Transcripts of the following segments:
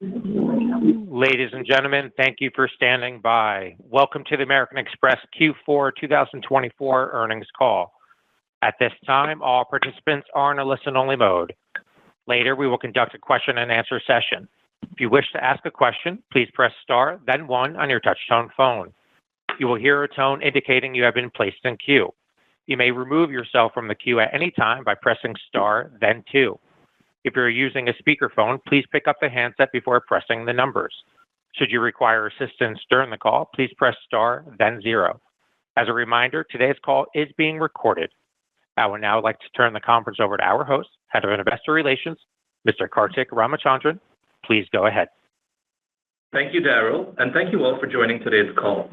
Ladies and gentlemen, thank you for standing by. Welcome to the American Express Q4 2024 earnings call. At this time, all participants are in a listen-only mode. Later, we will conduct a question-and-answer session. If you wish to ask a question, please press star, then one on your touch-tone phone. You will hear a tone indicating you have been placed in queue. You may remove yourself from the queue at any time by pressing star, then two. If you're using a speakerphone, please pick up the handset before pressing the numbers. Should you require assistance during the call, please press star, then zero. As a reminder, today's call is being recorded. I would now like to turn the conference over to our host, Head of Investor Relations, Mr. Kartik Ramachandran. Please go ahead. Thank you, Daryl, and thank you all for joining today's call.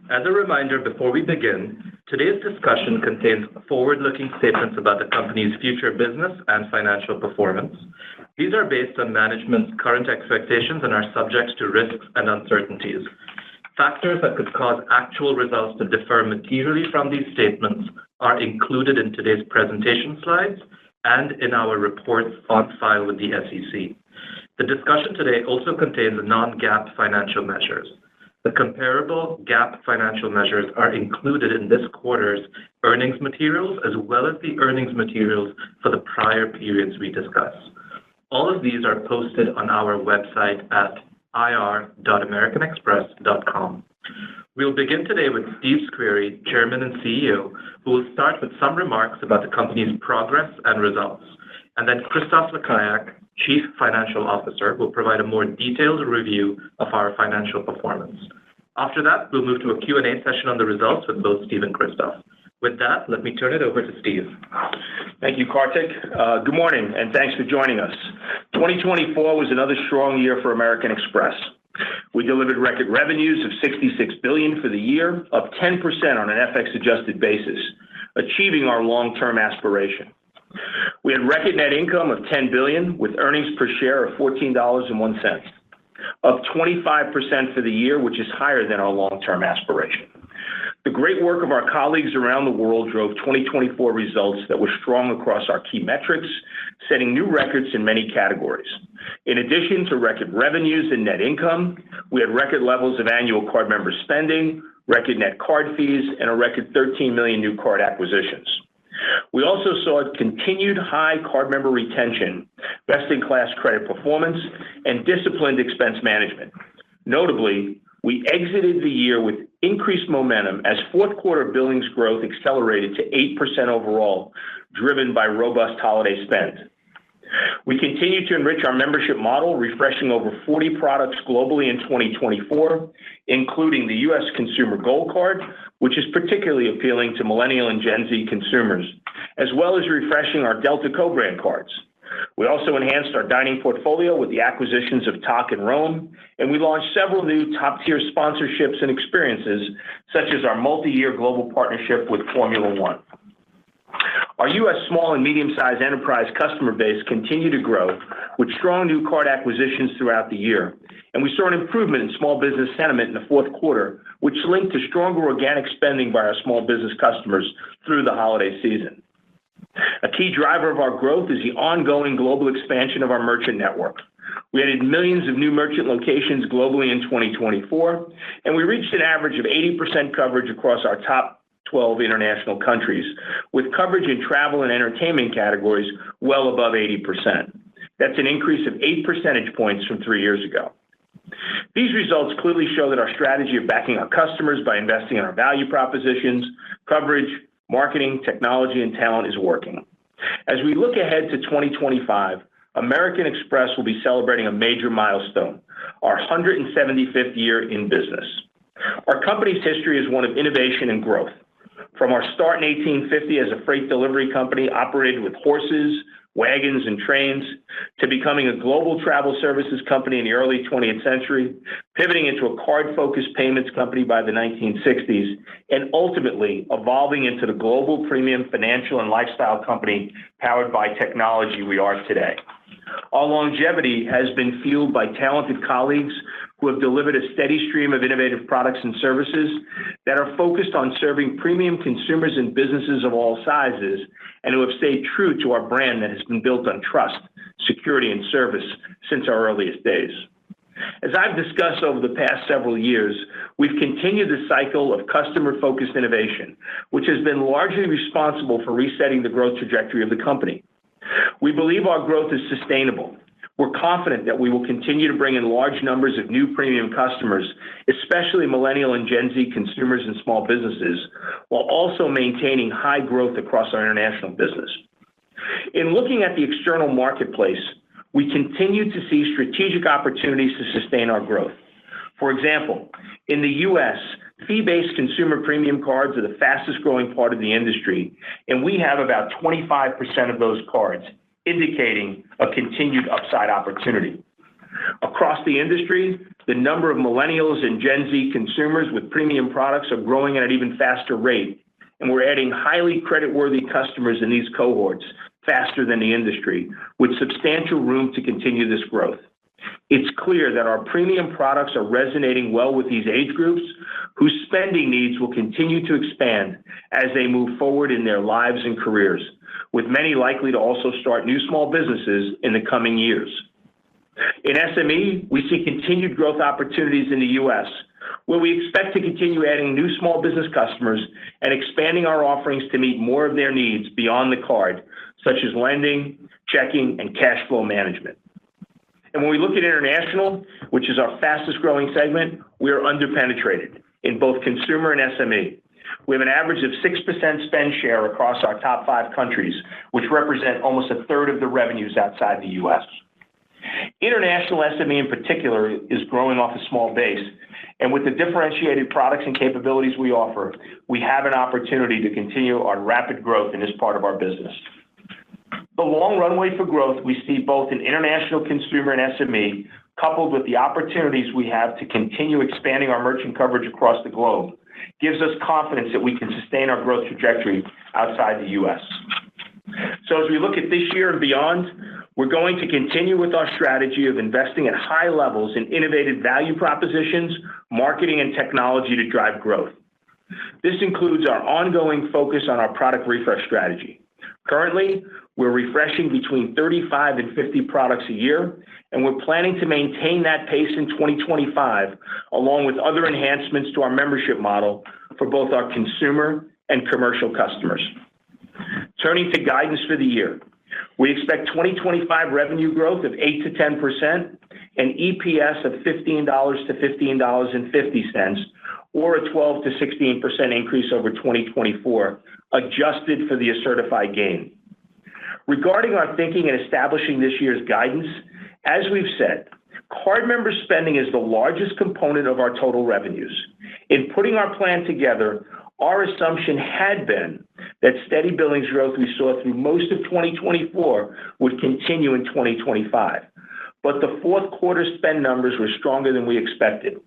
As a reminder, before we begin, today's discussion contains forward-looking statements about the company's future business and financial performance. These are based on management's current expectations and are subject to risks and uncertainties. Factors that could cause actual results to differ materially from these statements are included in today's presentation slides and in our reports on file with the SEC. The discussion today also contains non-GAAP financial measures. The comparable GAAP financial measures are included in this quarter's earnings materials, as well as the earnings materials for the prior periods we discuss. All of these are posted on our website at ir.americanexpress.com. We'll begin today with Steve Squeri, Chairman and CEO, who will start with some remarks about the company's progress and results. And then Christophe Lekayak, Chief Financial Officer, will provide a more detailed review of our financial performance. After that, we'll move to a Q&A session on the results with both Steve and Christophe. With that, let me turn it over to Steve. Thank you, Kartik. Good morning, and thanks for joining us. 2024 was another strong year for American Express. We delivered record revenues of $66 billion for the year, up 10% on an FX-adjusted basis, achieving our long-term aspiration. We had record net income of $10 billion, with earnings per share of $14.01, up 25% for the year, which is higher than our long-term aspiration. The great work of our colleagues around the world drove 2024 results that were strong across our key metrics, setting new records in many categories. In addition to record revenues and net income, we had record levels of annual card member spending, record net card fees, and a record 13 million new card acquisitions. We also saw continued high card member retention, best-in-class credit performance, and disciplined expense management. Notably, we exited the year with increased momentum as fourth quarter billings growth accelerated to 8% overall, driven by robust holiday spend. We continue to enrich our membership model, refreshing over 40 products globally in 2024, including the U.S. Consumer Gold Card, which is particularly appealing to Millennial and Gen Z consumers, as well as refreshing our Delta co-brand cards. We also enhanced our dining portfolio with the acquisitions of TOC and Rome, and we launched several new top-tier sponsorships and experiences, such as our multi-year global partnership with Formula One. Our U.S. small and medium-sized enterprise customer base continued to grow with strong new card acquisitions throughout the year, and we saw an improvement in small business sentiment in the fourth quarter, which linked to stronger organic spending by our small business customers through the holiday season. A key driver of our growth is the ongoing global expansion of our merchant network. We added millions of new merchant locations globally in 2024, and we reached an average of 80% coverage across our top 12 international countries, with coverage in travel and entertainment categories well above 80%. That's an increase of 8 percentage points from 3 years ago. These results clearly show that our strategy of backing our customers by investing in our value propositions, coverage, marketing, technology, and talent is working. As we look ahead to 2025, American Express will be celebrating a major milestone, our 175th year in business. Our company's history is one of innovation and growth. From our start in 1850 as a freight delivery company operated with horses, wagons, and trains, to becoming a global travel services company in the early 20th century, pivoting into a card-focused payments company by the 1960s, and ultimately evolving into the global premium financial and lifestyle company powered by technology we are today. Our longevity has been fueled by talented colleagues who have delivered a steady stream of innovative products and services that are focused on serving premium consumers and businesses of all sizes, and who have stayed true to our brand that has been built on trust, security, and service since our earliest days. I've discussed over the past several years, we've continued the cycle of customer-focused innovation, which has been largely responsible for resetting the growth trajectory of the company. We believe our growth is sustainable. We're confident that we will continue to bring in large numbers of new premium customers, especially millennial and Gen Z consumers and small businesses, while also maintaining high growth across our international business. In looking at the external marketplace, we continue to see strategic opportunities to sustain our growth. For example, in the U.S., fee-based consumer premium cards are the fastest growing part of the industry, and we have about 25% of those cards, indicating a continued upside opportunity. Across the industry, the number of millennials and Gen Z consumers with premium products are growing at an even faster rate, and we're adding highly creditworthy customers in these cohorts faster than the industry, with substantial room to continue this growth. It's clear that our premium products are resonating well with these age groups, whose spending needs will continue to expand as they move forward in their lives and careers, with many likely to also start new small businesses in the coming years. In SME, we see continued growth opportunities in the U.S., where we expect to continue adding new small business customers and expanding our offerings to meet more of their needs beyond the card, such as lending, checking, and cash flow management. And when we look at international, which is our fastest growing segment, we are underpenetrated in both consumer and SME. We have an average of 6% spend share across our top 5 countries, which represent almost a third of the revenues outside the U.S. International SME in particular is growing off a small base, and with the differentiated products and capabilities we offer, we have an opportunity to continue our rapid growth in this part of our business. The long runway for growth we see both in international consumer and SME, coupled with the opportunities we have to continue expanding our merchant coverage across the globe, gives us confidence that we can sustain our growth trajectory outside the U.S. So as we look at this year and beyond, we're going to continue with our strategy of investing at high levels in innovative value propositions, marketing, and technology to drive growth. This includes our ongoing focus on our product refresh strategy. Currently, we're refreshing between 35 and 50 products a year, and we're planning to maintain that pace in 2025, along with other enhancements to our membership model for both our consumer and commercial customers. Turning to guidance for the year, we expect 2025 revenue growth of 8 to 10% and EPS of $15 to $15.50, or a 12 to 16% increase over 2024, adjusted for the certified gain. Regarding our thinking in establishing this year's guidance, as we've said, card member spending is the largest component of our total revenues. In putting our plan together, our assumption had been that steady billings growth we saw through most of 2024 would continue in 2025, but the fourth quarter spend numbers were stronger than we expected.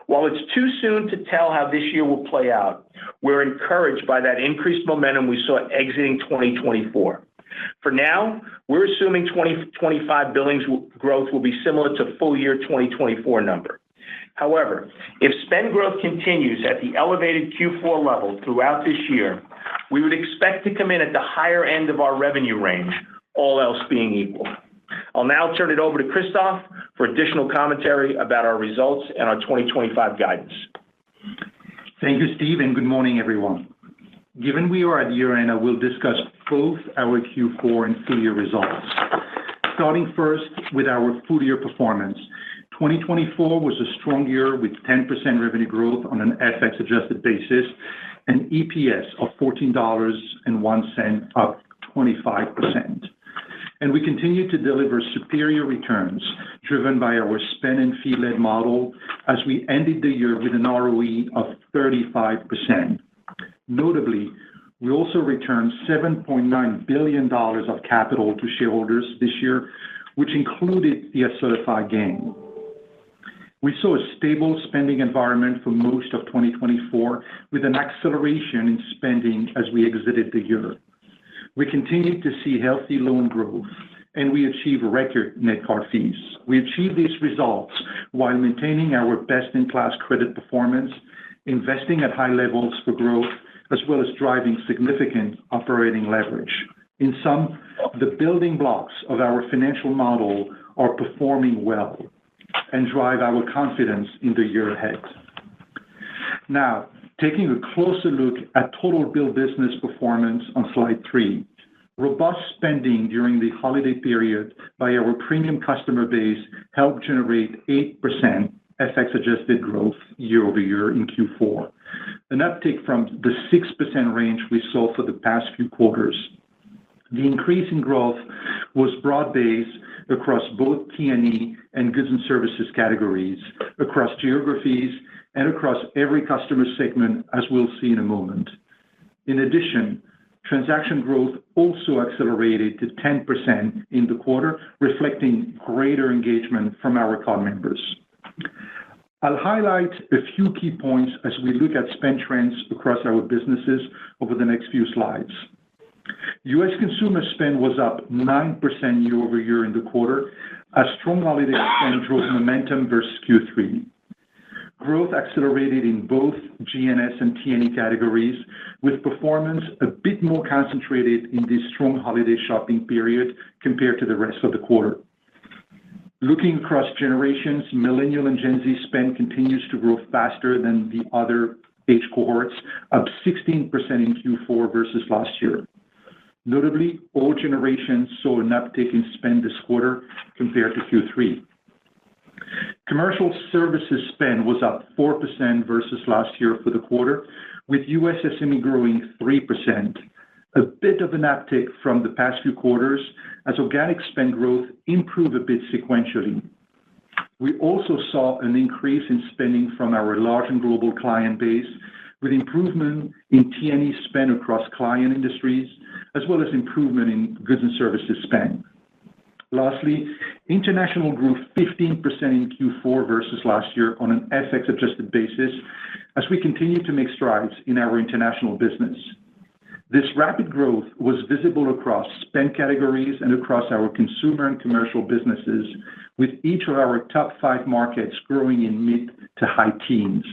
While it's too soon to tell how this year will play out, we're encouraged by that increased momentum we saw exiting 2024. For now, we're assuming 2025 billings growth will be similar to full year 2024 number. However, if spend growth continues at the elevated Q4 level throughout this year, we would expect to come in at the higher end of our revenue range, all else being equal. I'll now turn it over to Christoph for additional commentary about our results and our 2025 guidance. Thank you, Steve, and good morning, everyone. Given we are at year-end, I will discuss both our Q4 and full-year results. Starting first with our full-year performance, 2024 was a strong year with 10% revenue growth on an FX-adjusted basis and EPS of $14.01, up 25%. And we continue to deliver superior returns driven by our spend and fee-led model as we ended the year with an ROE of 35%. Notably, we also returned $7.9 billion of capital to shareholders this year, which included the certified gain. We saw a stable spending environment for most of 2024 with an acceleration in spending as we exited the year. We continued to see healthy loan growth, and we achieved record net card fees. We achieved these results while maintaining our best-in-class credit performance, investing at high levels for growth, as well as driving significant operating leverage. In sum, the building blocks of our financial model are performing well. and drive our confidence in the year ahead. Now, taking a closer look at total bill business performance on slide 3, robust spending during the holiday period by our premium customer base helped generate 8% FX-adjusted growth year-over-year in Q4, an uptick from the 6% range we saw for the past few quarters. The increase in growth was broad-based across both T&E and goods and services categories, across geographies, and across every customer segment, as we'll see in a moment. In addition, transaction growth also accelerated to 10% in the quarter, reflecting greater engagement from our card members. I'll highlight a few key points as we look at spend trends across our businesses over the next few slides. U.S. consumer spend was up 9% year-over-year in the quarter, as strong holiday spend drove momentum versus Q3. Growth accelerated in both G&S and T&E categories, with performance a bit more concentrated in this strong holiday shopping period compared to the rest of the quarter. Looking across generations, Millennial and Gen Z spend continues to grow faster than the other age cohorts, up 16% in Q4 versus last year. Notably, all generations saw an uptick in spend this quarter compared to Q3. Commercial services spend was up 4% versus last year for the quarter, with U.S. SME growing 3%, a bit of an uptick from the past few quarters as organic spend growth improved a bit sequentially. We also saw an increase in spending from our large and global client base, with improvement in T&E spend across client industries, as well as improvement in goods and services spend. Lastly, international grew 15% in Q4 versus last year on an FX-adjusted basis as we continue to make strides in our international business. This rapid growth was visible across spend categories and across our consumer and commercial businesses, with each of our top 5 markets growing in mid to high teens.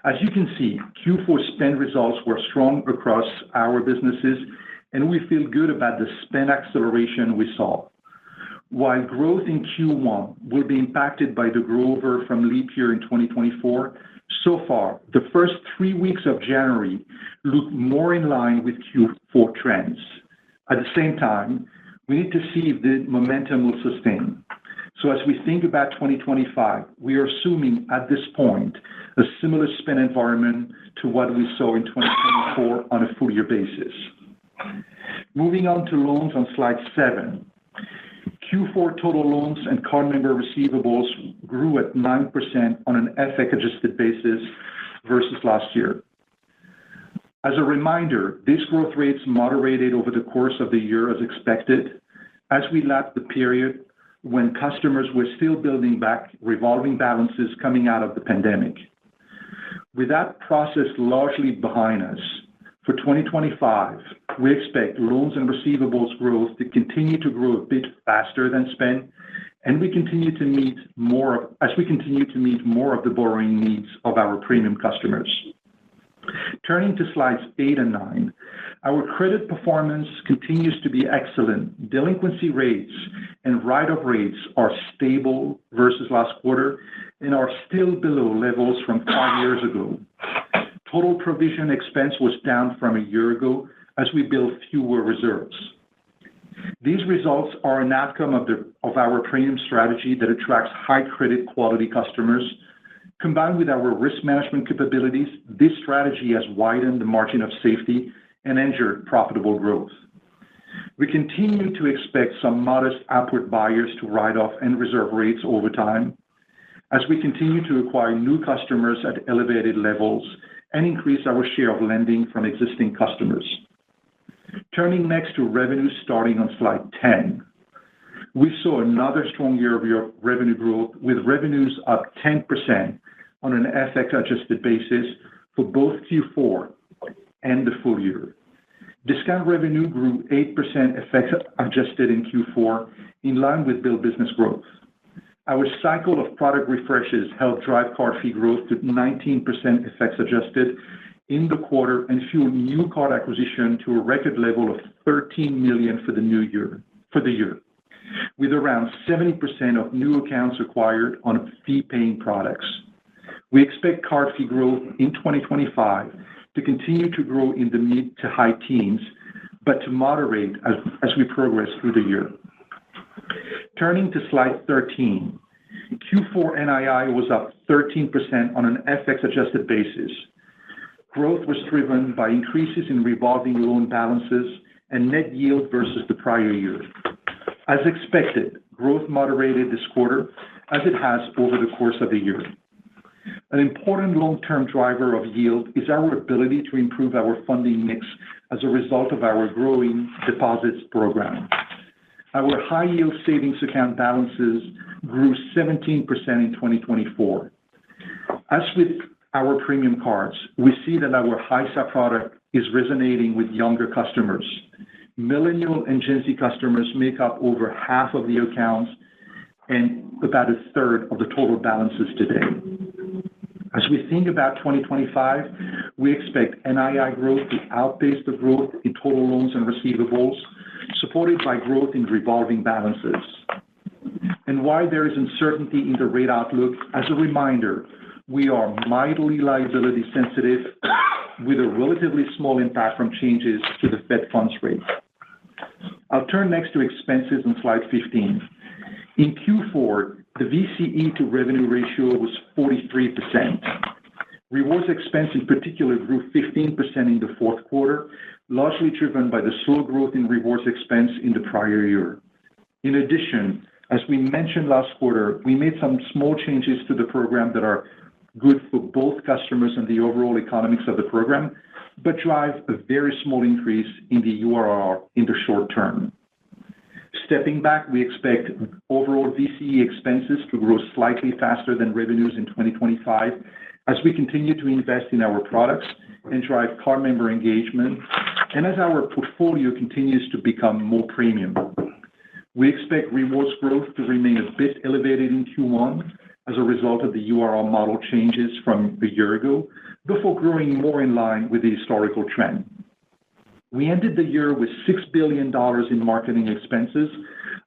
As you can see, Q4 spend results were strong across our businesses, and we feel good about the spend acceleration we saw. While growth in Q1 will be impacted by the grow-over from leap year in 2024, so far, the first 3 weeks of January look more in line with Q4 trends. At the same time, we need to see if the momentum will sustain. So as we think about 2025, we are assuming at this point a similar spend environment to what we saw in 2024 on a full-year basis. Moving on to loans on slide 7. Q4 total loans and card member receivables grew at 9% on an FX-adjusted basis versus last year. As a reminder, these growth rates moderated over the course of the year as expected, as we lapped the period when customers were still building back revolving balances coming out of the pandemic. With that process largely behind us, for 2025, we expect loans and receivables growth to continue to grow a bit faster than spend, and we continue to meet more of the borrowing needs of our premium customers. Turning to slides 8 and 9, our credit performance continues to be excellent. Delinquency rates and write-off rates are stable versus last quarter and are still below levels from 5 years ago. Total provision expense was down from a year ago as we built fewer reserves. These results are an outcome of our premium strategy that attracts high credit quality customers. Combined with our risk management capabilities, this strategy has widened the margin of safety and ensured profitable growth. We continue to expect some modest upward bias to write-off and reserve rates over time as we continue to acquire new customers at elevated levels and increase our share of lending from existing customers. Turning next to revenue starting on slide 10. We saw another strong year of revenue growth, with revenues up 10% on an FX-adjusted basis for both Q4 and the full year. Discount revenue grew 8% FX-adjusted in Q4, in line with bill business growth. Our cycle of product refreshes helped drive card fee growth to 19% FX-adjusted in the quarter and fueled new card acquisition to a record level of 13 million for the year. with around 70% of new accounts acquired on fee-paying products. We expect card fee growth in 2025 to continue to grow in the mid to high teens, but to moderate as we progress through the year. Turning to slide 13, Q4 NII was up 13% on an FX-adjusted basis. Growth was driven by increases in revolving loan balances and net yield versus the prior year. As expected, growth moderated this quarter, as it has over the course of the year. An important long-term driver of yield is our ability to improve our funding mix as a result of our growing deposits program. Our high-yield savings account balances grew 17% in 2024. As with our premium cards, we see that our HISA product is resonating with younger customers. Millennial and Gen Z customers make up over half of the accounts and about a third of the total balances today. As we think about 2025, we expect NII growth to outpace the growth in total loans and receivables, supported by growth in revolving balances. And while there is uncertainty in the rate outlook, as a reminder, we are mildly liability sensitive with a relatively small impact from changes to the Fed funds rate. I'll turn next to expenses on slide 15. In Q4, the VCE to revenue ratio was 43%. Rewards expense in particular grew 15% in the fourth quarter, largely driven by the slow growth in rewards expense in the prior year. In addition, as we mentioned last quarter, we made some small changes to the program that are good for both customers and the overall economics of the program, but drive a very small increase in the URR in the short term. Stepping back, we expect overall VCE expenses to grow slightly faster than revenues in 2025 as we continue to invest in our products and drive card member engagement, and as our portfolio continues to become more premium. We expect rewards growth to remain a bit elevated in Q1 as a result of the URL model changes from a year ago, before growing more in line with the historical trend. We ended the year with $6 billion in marketing expenses,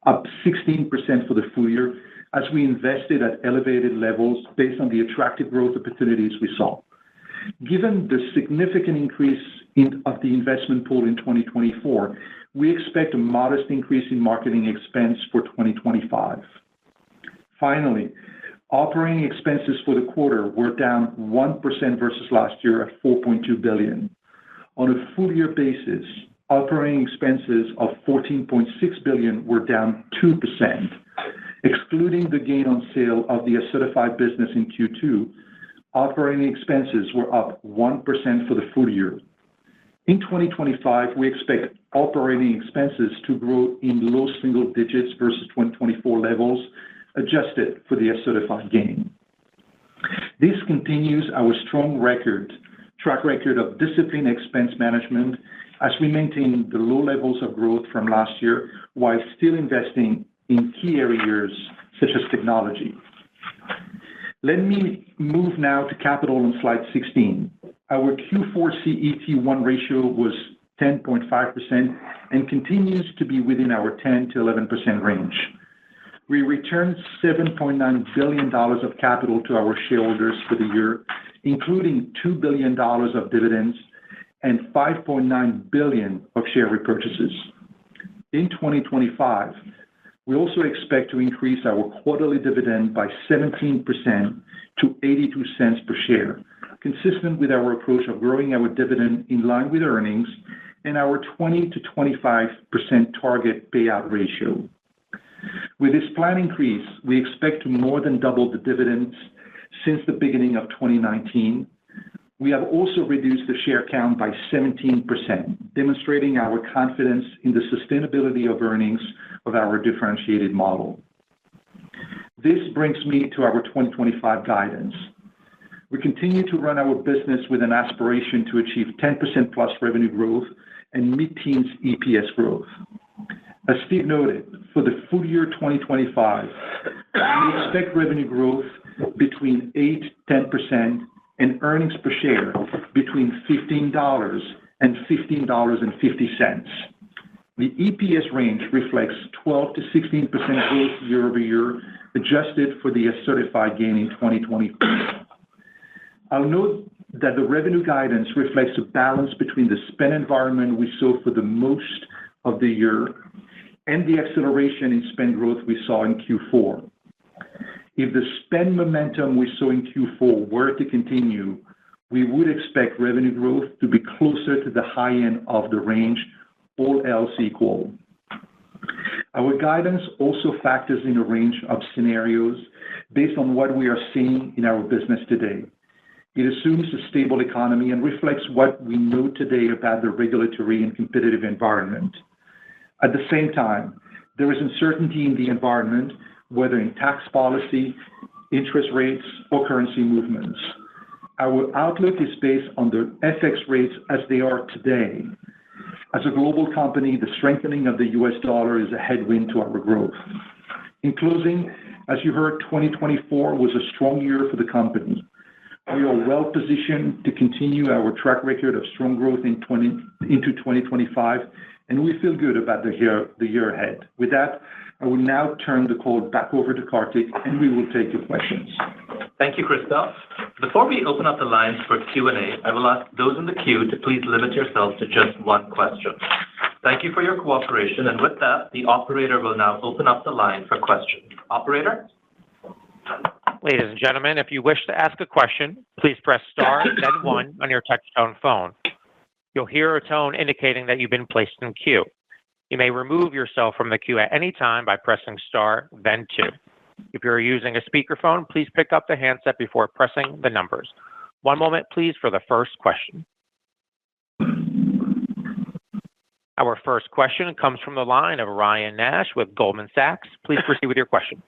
up 16% for the full year, as we invested at elevated levels based on the attractive growth opportunities we saw. Given the significant increase of the investment pool in 2024, we expect a modest increase in marketing expense for 2025. Finally, operating expenses for the quarter were down 1% versus last year at $4.2 billion. On a full-year basis, operating expenses of $14.6 billion were down 2%. Excluding the gain on sale of the certified business in Q2, operating expenses were up 1% for the full year. In 2025, we expect operating expenses to grow in low single digits versus 2024 levels, adjusted for the certified gain. This continues our strong track record of disciplined expense management as we maintain the low levels of growth from last year while still investing in key areas such as technology. Let me move now to capital on slide 16. Our Q4 CET1 ratio was 10.5% and continues to be within our 10 to 11% range. We returned $7.9 billion of capital to our shareholders for the year, including $2 billion of dividends and $5.9 billion of share repurchases. In 2025, we also expect to increase our quarterly dividend by 17% to 82 cents per share, consistent with our approach of growing our dividend in line with earnings and our 20 to 25% target payout ratio. With this planned increase, we expect to more than double the dividends since the beginning of 2019. We have also reduced the share count by 17%, demonstrating our confidence in the sustainability of earnings of our differentiated model. This brings me to our 2025 guidance. We continue to run our business with an aspiration to achieve 10% plus revenue growth and mid-teens EPS growth. As Steve noted, for the full year 2025, we expect revenue growth between 8-10% and earnings per share between $15 and $15.50. The EPS range reflects 12 to 16% growth year over year, adjusted for the certified gain in 2024. I'll note that the revenue guidance reflects a balance between the spend environment we saw for the most of the year and the acceleration in spend growth we saw in Q4. If the spend momentum we saw in Q4 were to continue, we would expect revenue growth to be closer to the high end of the range, all else equal. Our guidance also factors in a range of scenarios based on what we are seeing in our business today. It assumes a stable economy and reflects what we know today about the regulatory and competitive environment. At the same time, there is uncertainty in the environment, whether in tax policy, interest rates, or currency movements. Our outlook is based on the FX rates as they are today. As a global company, the strengthening of the US dollar is a headwind to our growth. In closing, as you heard, 2024 was a strong year for the company. We are well positioned to continue our track record of strong growth into 2025, and we feel good about the year ahead. With that, I will now turn the call back over to Kartik, and we will take your questions. Thank you, Christophe. Before we open up the lines for Q&A, I will ask those in the queue to please limit yourselves to just one question. Thank you for your cooperation, and with that, the operator will now open up the line for questions. Operator? Ladies and gentlemen, if you wish to ask a question, please press star, then one on your touch-tone phone. You'll hear a tone indicating that you've been placed in queue. You may remove yourself from the queue at any time by pressing star, then two. If you're using a speakerphone, please pick up the handset before pressing the numbers. One moment, please, for the first question. Our first question comes from the line of Ryan Nash with Goldman Sachs. Please proceed with your question.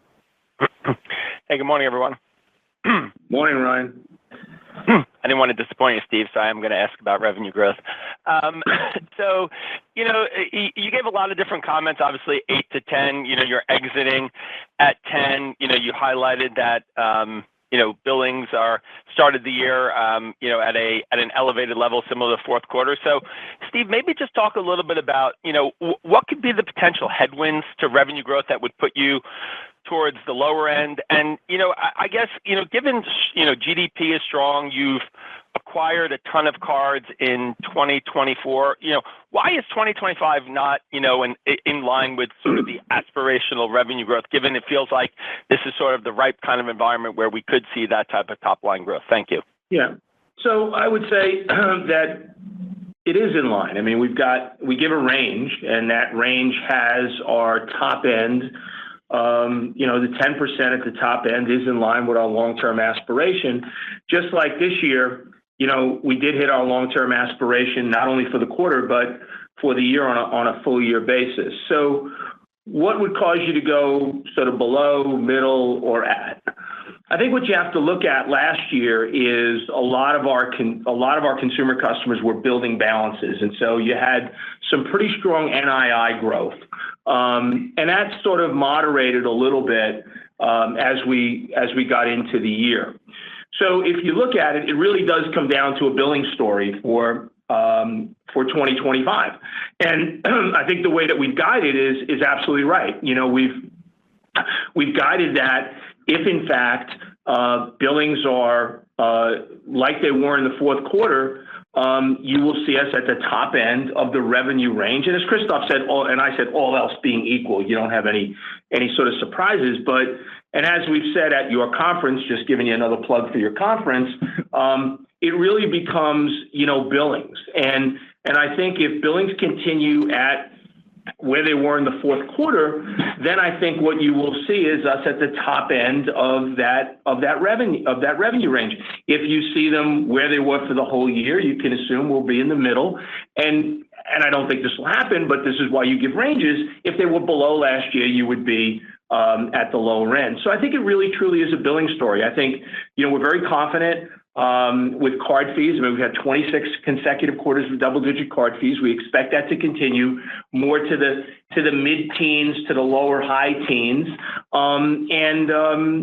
Hey, good morning, everyone. Morning, Ryan. I didn't want to disappoint you, Steve, so I am going to ask about revenue growth. So, you gave a lot of different comments, obviously 8 to 10, you're exiting at 10, you highlighted that, billings started the year, at an elevated level, similar to fourth quarter. So, Steve, maybe just talk a little bit about, what could be the potential headwinds to revenue growth that would put you towards the lower end. And, I guess, given, GDP is strong, you've acquired a ton of cards in 2024, why is 2025 not, in line with sort of the aspirational revenue growth, given it feels like this is sort of the right kind of environment where we could see that type of top line growth? Thank you. Yeah. So I would say that it is in line. I mean, we give a range, and that range has our top end. The 10% at the top end is in line with our long-term aspiration. Just like this year, we did hit our long-term aspiration, not only for the quarter, but for the year on a full year basis. So what would cause you to go sort of below, middle, or at? I think what you have to look at last year is a lot of our consumer customers were building balances. And so you had some pretty strong NII growth. And that sort of moderated a little bit as we got into the year. So if you look at it, it really does come down to a billing story for 2025. And I think the way that we've guided is absolutely right. We've guided that if in fact billings are like they were in the fourth quarter, you will see us at the top end of the revenue range. And as Christophe said, all else being equal, you don't have any sort of surprises. And as we've said at your conference, just giving you another plug for your conference, it really becomes, billings. And I think if billings continue at where they were in the fourth quarter, then I think what you will see is us at the top end of that revenue range. If you see them where they were for the whole year, you can assume we'll be in the middle. And I don't think this will happen, but this is why you give ranges. If they were below last year, you would be at the lower end. So I think it really truly is a billing story. I think, we're very confident with card fees. I mean, we've had 26 consecutive quarters of double-digit card fees. We expect that to continue. more to the mid-teens to the lower high teens.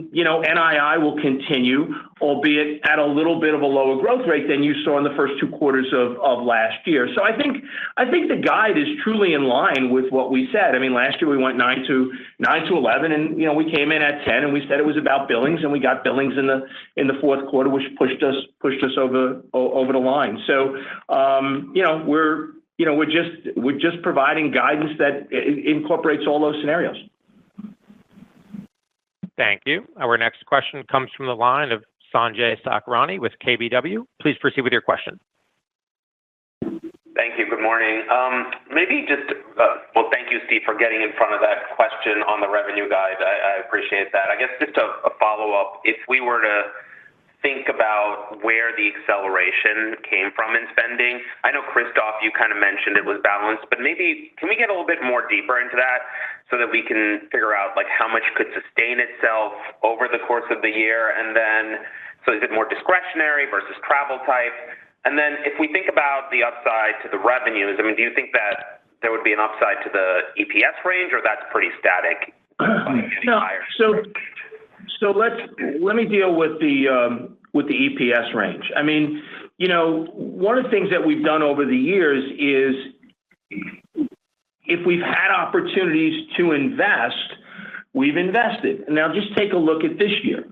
NII will continue, albeit at a little bit of a lower growth rate than you saw in the first two quarters of last year. So I think the guide is truly in line with what we said. I mean, last year we went 9 to 11, and we came in at 10, and we said it was about billings, and we got billings in the fourth quarter, which pushed us over the line. So we're just providing guidance that incorporates all those scenarios. Thank you. Our next question comes from the line of Sanjay Sakhrani with KBW. Please proceed with your question. Thank you. Good morning. Maybe just, thank you, Steve, for getting in front of that question on the revenue guide. I appreciate that. I guess just a follow-up, if we were to think about where the acceleration came from in spending, I know, Christoph, you kind of mentioned it was balanced, but maybe can we get a little bit more deeper into that so that we can figure out like how much could sustain itself over the course of the year? And then, so is it more discretionary versus travel type? And then if we think about the upside to the revenues, I mean, do you think that there would be an upside to the EPS range, or that's pretty static? No. So let me deal with the EPS range. I mean, one of the things that we've done over the years is if we've had opportunities to invest, we've invested. Now just take a look at this year.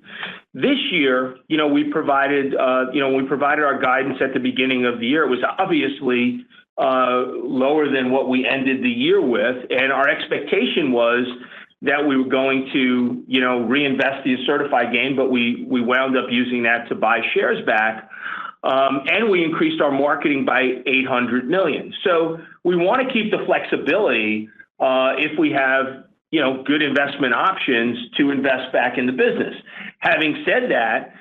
This year, we provided our guidance at the beginning of the year. It was obviously lower than what we ended the year with, and our expectation was that we were going to, reinvest the certified gain, but we wound up using that to buy shares back, and we increased our marketing by $800 million. So we want to keep the flexibility if we have, good investment options to invest back in the business. Having said that,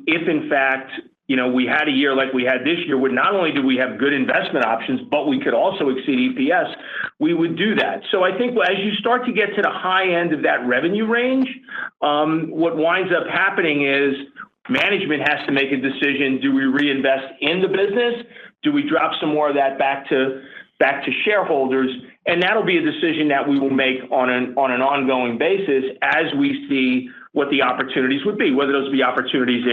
if in fact, we had a year like we had this year, where not only do we have good investment options, but we could also exceed EPS, we would do that. So I think as you start to get to the high end of that revenue range, what winds up happening is management has to make a decision. Do we reinvest in the business? Do we drop some more of that back to shareholders? And that'll be a decision that we will make on an ongoing basis as we see what the opportunities would be, whether those be opportunities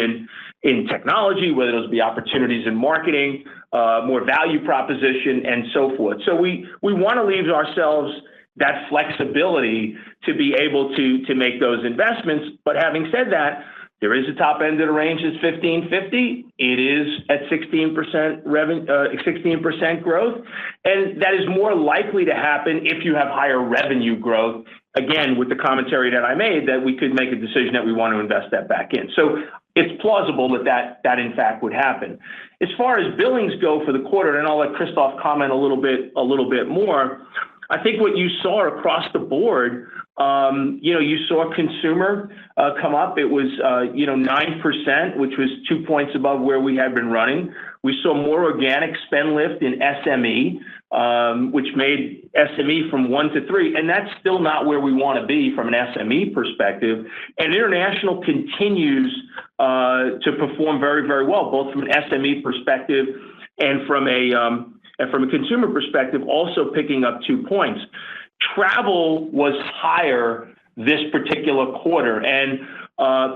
in technology, whether those be opportunities in marketing, more value proposition, and so forth. So we want to leave ourselves that flexibility to be able to make those investments. But having said that, there is a top end of the range is $15.50. It is at 16% revenue, 16% growth, and that is more likely to happen if you have higher revenue growth. Again, with the commentary that I made, that we could make a decision that we want to invest that back in. So it's plausible that in fact would happen. As far as billings go for the quarter, and I'll let Christoph comment a little bit more. I think what you saw across the board, you saw consumer come up. It was 9%, which was 2 points above where we had been running. We saw more organic spend lift in SME, which made SME from 1 to 3, and that's still not where we want to be from an SME perspective. And international continues to perform very, very well, both from an SME perspective and from a consumer perspective, also picking up 2 points. Travel was higher this particular quarter, and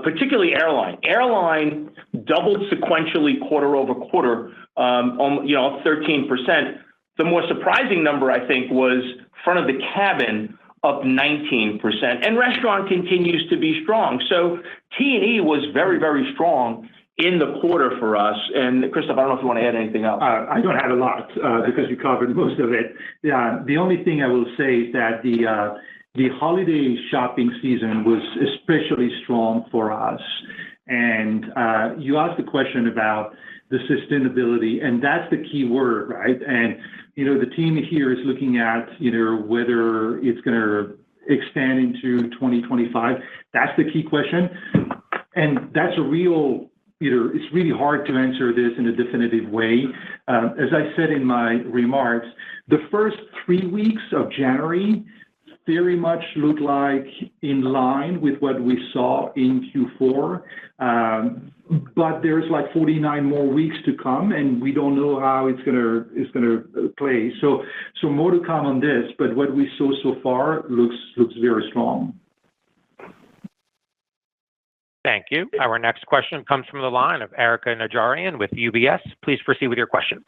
particularly airline. Airline doubled sequentially quarter over quarter, 13%. The more surprising number, I think, was front of the cabin up 19%, and restaurant continues to be strong. So T&E was very, very strong in the quarter for us. And Christoph, I don't know if you want to add anything else. I don't have a lot because you covered most of it. The only thing I will say is that the holiday shopping season was especially strong for us. And you asked the question about the sustainability, and that's the key word, right? And, the team here is looking at, whether it's going to extend into 2025. That's the key question. And that's it's really hard to answer this in a definitive way. As I said in my remarks, the first 3 weeks of January very much look like in line with what we saw in Q4. But there's like 49 more weeks to come, and we don't know how it's gonna play. So more to come on this, but what we saw so far looks very strong. Thank you. Our next question comes from the line of Erica Najarian with UBS. Please proceed with your question.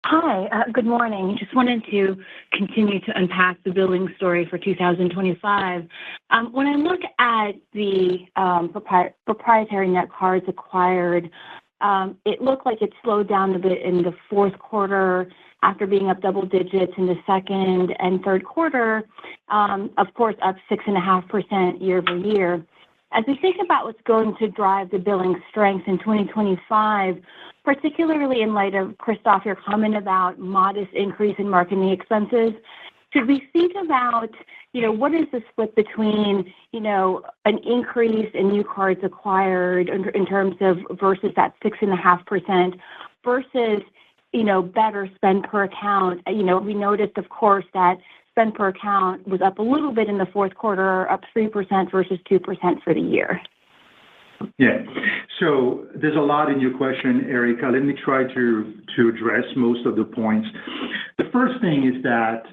Hi, good morning. Just wanted to continue to unpack the billing story for 2025. When I look at the proprietary net cards acquired, it looked like it slowed down a bit in the fourth quarter after being up double digits in the second and third quarter, of course, up 6.5% year over year. As we think about what's going to drive the billing strength in 2025, particularly in light of, Christophe, your comment about modest increase in marketing expenses, should we think about, what is the split between, an increase in new cards acquired in terms of versus that 6.5% versus, better spend per account? We noticed, of course, that spend per account was up a little bit in the fourth quarter, up 3% versus 2% for the year. Yeah. So there's a lot in your question, Erica. Let me try to address most of the points. The first thing is that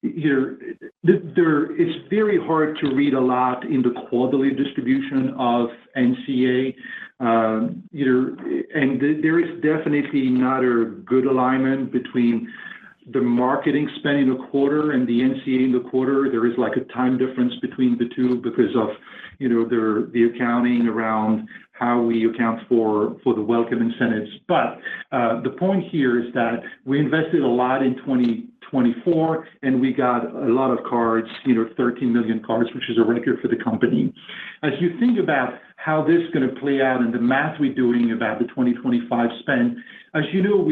it's very hard to read a lot in the quarterly distribution of NCA. And there is definitely not a good alignment between the marketing spend in a quarter and the NCA in the quarter. There is like a time difference between the two because of the accounting around how we account for the welcome incentives. But the point here is that we invested a lot in 2024, and we got a lot of cards, 13 million cards, which is a record for the company. As you think about how this is going to play out and the math we're doing about the 2025 spend, as you know,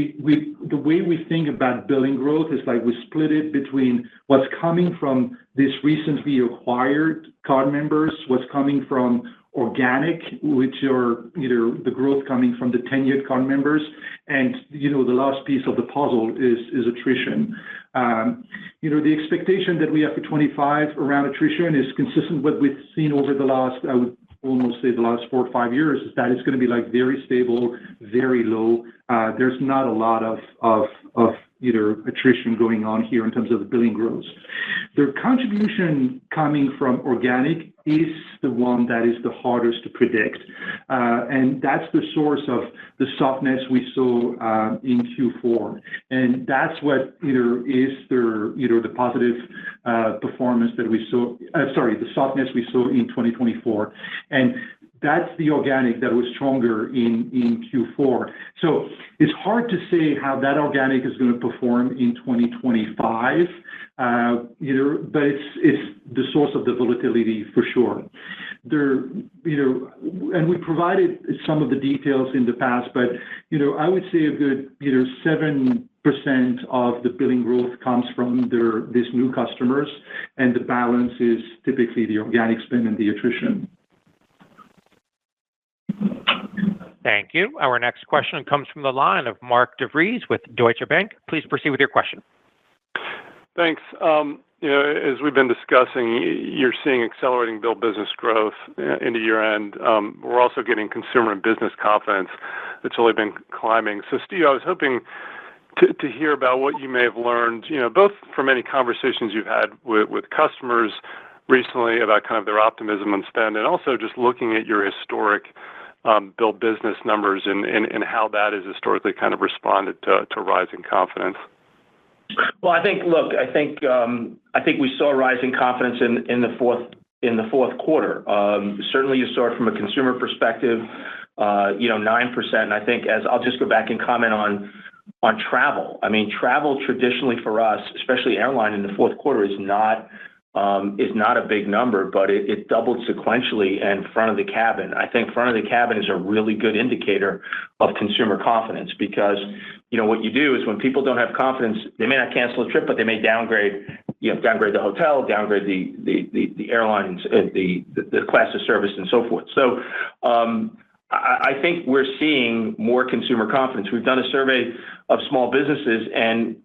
the way we think about billing growth is like we split it between what's coming from this recently acquired card members, what's coming from organic, which are the growth coming from the tenured card members, and the last piece of the puzzle is attrition. The expectation that we have for 25 around attrition is consistent with what we've seen over the last, I would almost say the last 4 or 5 years, is that it's going to be like very stable, very low. There's not a lot of attrition going on here in terms of the billing growth. The contribution coming from organic is the one that is the hardest to predict. And that's the source of the softness we saw in Q4. And that's what is the positive performance that we saw, the softness we saw in 2024. And that's the organic that was stronger in Q4. So it's hard to say how that organic is going to perform in 2025, but it's the source of the volatility for sure. And we provided some of the details in the past, but I would say a good 7% of the billing growth comes from these new customers, and the balance is typically the organic spend and the attrition. Thank you. Our next question comes from the line of Mark DeVries with Deutsche Bank. Please proceed with your question. Thanks. As we've been discussing, you're seeing accelerating bill business growth into year-end. We're also getting consumer and business confidence that's really been climbing. So, Steve, I was hoping to hear about what you may have learned, both from any conversations you've had with customers recently about kind of their optimism and spend, and also just looking at your historic bill business numbers and how that has historically kind of responded to rising confidence. Well, I think we saw rising confidence in the fourth quarter. Certainly, you saw it from a consumer perspective, 9%. And I think I'll just go back and comment on travel. I mean, travel traditionally for us, especially airline in the fourth quarter, is not a big number, but it doubled sequentially and front of the cabin. I think front of the cabin is a really good indicator of consumer confidence because, what you do is when people don't have confidence, they may not cancel a trip, but they may downgrade the hotel, downgrade the airlines, the class of service and so forth. So I think we're seeing more consumer confidence. We've done a survey of small businesses, and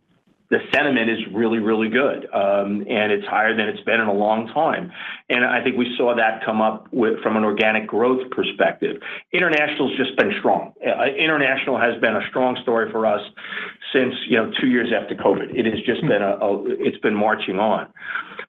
the sentiment is really, really good, and it's higher than it's been in a long time. And I think we saw that come up from an organic growth perspective. International's just been strong. International has been a strong story for us since 2 years after COVID. It has just been it's been marching on.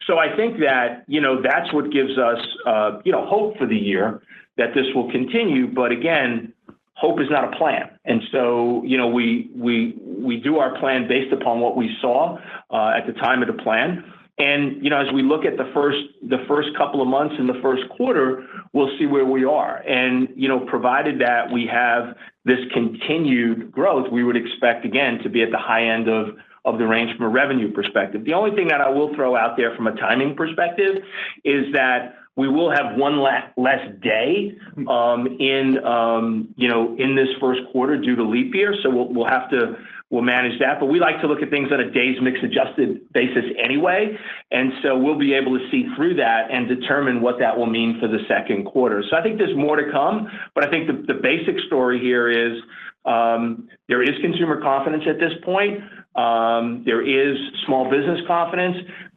So I think that that's what gives us hope for the year that this will continue. But again, hope is not a plan. And so, we do our plan based upon what we saw at the time of the plan. And, as we look at the first couple of months in the first quarter, we'll see where we are. And, provided that we have this continued growth, we would expect, again, to be at the high end of the range from a revenue perspective. The only thing that I will throw out there from a timing perspective is that we will have one less day in this first quarter due to leap year. So we'll manage that. But we like to look at things on a days mix adjusted basis anyway. And so we'll be able to see through that and determine what that will mean for the second quarter. So I think there's more to come. But I think the basic story here is there is consumer confidence at this point. There is small business confidence.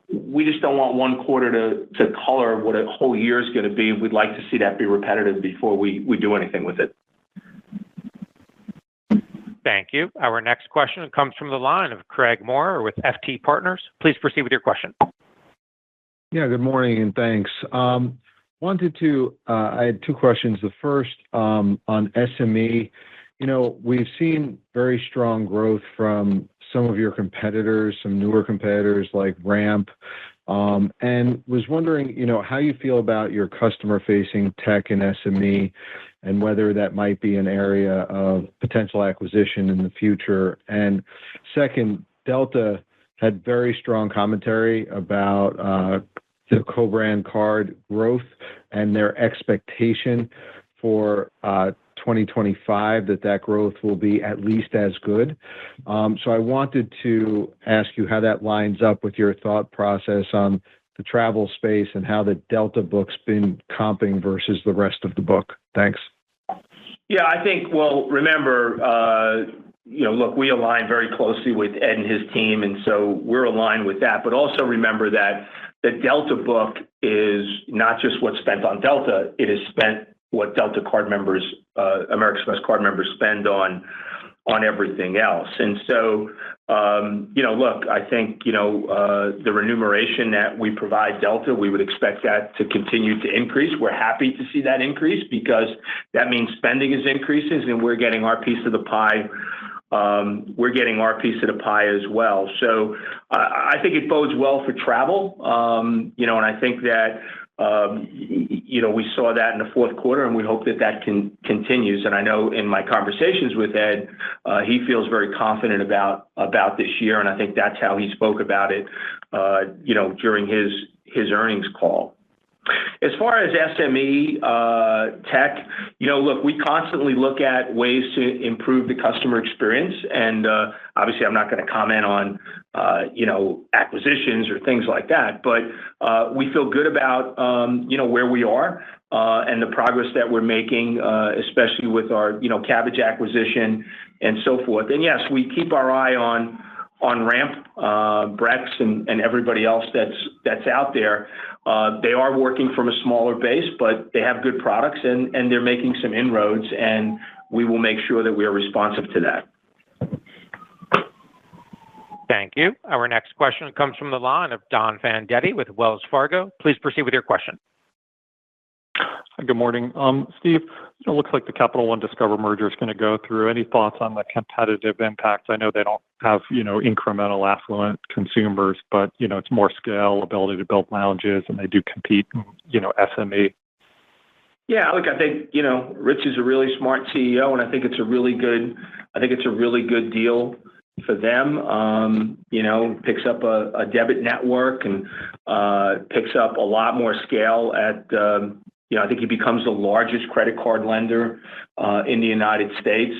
We just don't want one quarter to color what a whole year is going to be. We'd like to see that be repetitive before we do anything with it. Thank you. Our next question comes from the line of Craig Moore with FT Partners. Please proceed with your question. Yeah, good morning and thanks. I had two questions. The first on SME. We've seen very strong growth from some of your competitors, some newer competitors like Ramp, and was wondering, how you feel about your customer-facing tech and SME and whether that might be an area of potential acquisition in the future. And second, Delta had very strong commentary about the co-brand card growth and their expectation for 2025 that growth will be at least as good. So I wanted to ask you how that lines up with your thought process on the travel space and how the Delta book's been comping versus the rest of the book. Thanks. Yeah, I think, remember, look, we align very closely with Ed and his team, and so we're aligned with that. But also remember that the Delta book is not just what's spent on Delta, it is spent what Delta card members, American Express card members spend on everything else. And so, look, I think, the remuneration that we provide Delta, we would expect that to continue to increase. We're happy to see that increase because that means spending is increasing and we're getting our piece of the pie. We're getting our piece of the pie as well. So I think it bodes well for travel, and I think that, we saw that in the fourth quarter, and we hope that continues. And I know in my conversations with Ed, he feels very confident about this year, and I think that's how he spoke about it, during his earnings call. As far as SME tech, look, we constantly look at ways to improve the customer experience, and obviously, I'm not going to comment on acquisitions or things like that, but we feel good about where we are and the progress that we're making, especially with our Cabbage acquisition and so forth. And yes, we keep our eye on Ramp, Brex, and everybody else that's out there. They are working from a smaller base, but they have good products and they're making some inroads, and we will make sure that we are responsive to that. Thank you. Our next question comes from the line of Don Fandetti with Wells Fargo. Please proceed with your question. Good morning. Steve, it looks like the Capital One Discover merger is going to go through. Any thoughts on the competitive impact? I know they don't have, incremental affluent consumers, but, it's more scale, ability to build lounges, and they do compete in, SME. Yeah, look, I think, Rich is a really smart CEO, and I think it's a really good deal for them. Picks up a debit network and picks up a lot more scale at, I think he becomes the largest credit card lender in the United States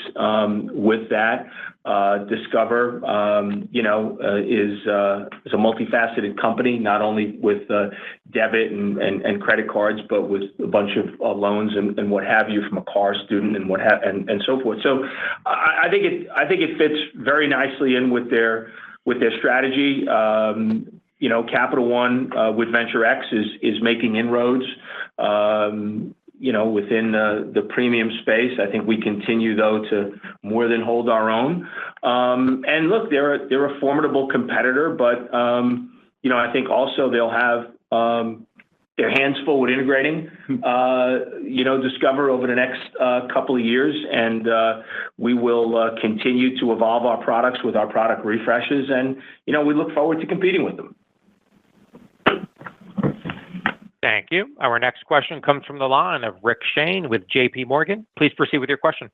with that. Discover, is a multifaceted company, not only with debit and credit cards, but with a bunch of loans and what have you from a car, student, and so forth. So I think it fits very nicely in with their with their strategy. Capital One with Venture X is making inroads. Within the premium space. I think we continue, though, to more than hold our own. And look, they're a formidable competitor, but, I think also they'll have their hands full with integrating, Discover over the next couple of years. And we will continue to evolve our products with our product refreshes. And, we look forward to competing with them. Thank you. Our next question comes from the line of Rick Shane with JP Morgan. Please proceed with your question.